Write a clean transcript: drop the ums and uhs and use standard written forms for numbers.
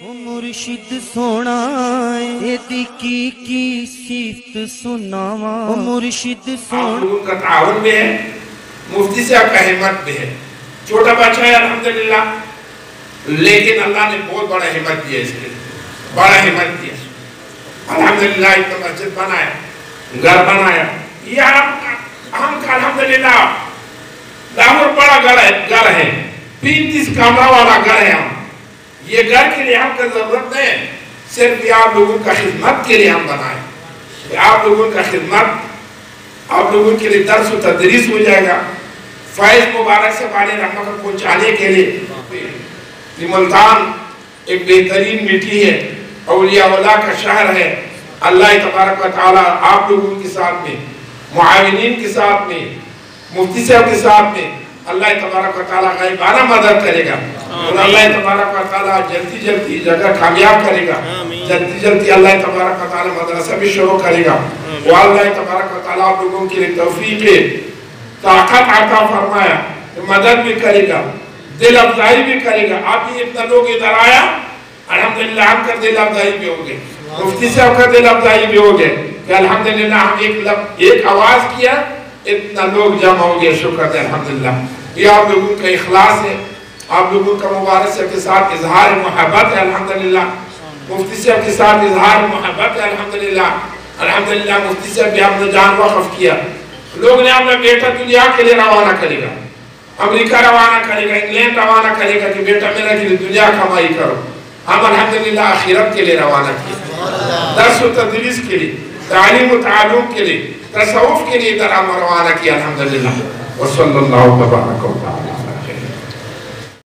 مرشد سونا ایدی کی صفت سناوا مرشد سونا. آپ لوگوں کا تعاون بھی ہے، مفتی صاحب کا ہمت بھی ہے. چھوٹا بچہ ہے الحمدللہ، لیکن اللہ نے بہت بڑا ہمت دیا اس کے لیے، بڑا ہمت دیا. الحمدللہ اتنا مسجد بنایا، گھر بنایا. یہ ہم کا الحمدللہ لاہور بڑا گھر ہے، 35 کمرہ والا گھر ہے. ہم یہ گھر کے لیے ہم کا ضرورت نہیں ہے، صرف آپ لوگوں کا خدمت کے لیے ہم بنائیں. آپ لوگوں کا خدمت، آپ لوگوں کے لیے درس و تدریس ہو جائے گا. فیض مبارک سے بالے رحمت کو پہنچانے کے لیے ملتان ایک بہترین مٹی ہے، اولیاء اللہ کا شہر ہے. اللہ تبارک و تعالی آپ لوگوں کے ساتھ میں، معاونین کے ساتھ میں، مفتی صاحب کے ساتھ میں اللہ تبارک و تعالی غیبانہ مدد کرے گا. اور اللہ تبارک و تعالی جلدی جگہ کامیاب کرے گا. جلدی اللہ تبارک و تعالی مدرسہ بھی شروع کرے گا. وہ اللہ تبارک و تعالی آپ لوگوں کے لیے توفیق طاقت عطا فرمایا، مدد بھی کرے گا، دل افزائی بھی کرے گا. آپ ہی اتنا لوگ ادھر آیا، الحمدللہ ہم کا دل افزائی بھی ہو گئے، مفتی صاحب کا دل افزائی بھی ہو گئے کہ الحمدللہ ہم ایک آواز کیا، اتنا لوگ جمع ہو گئے. شکر ہے الحمدللہ. یہ آپ لوگوں کا اخلاص ہے، آپ لوگوں کا مبارک صاحب کے ساتھ اظہار محبت ہے الحمدللہ. مفتی صاحب کے ساتھ اظہار محبت ہے الحمدللہ. الحمدللہ مفتی صاحب بھی آپ نے جان وقف کیا. لوگ نے اپنا بیٹا دنیا کے لیے روانہ کرے گا، امریکہ روانہ کرے گا، انگلینڈ روانہ کرے گا کہ بیٹا میرا کے لیے دنیا کمائی کرو. ہم الحمدللہ آخرت کے لیے روانہ کیا، درس و تدریس کے لیے، تعلیم و تعلم کے لیے، تصوف کے لیے ادھر ہم روانہ کیا الحمدللہ. وصلی اللہ وبارک وتعالی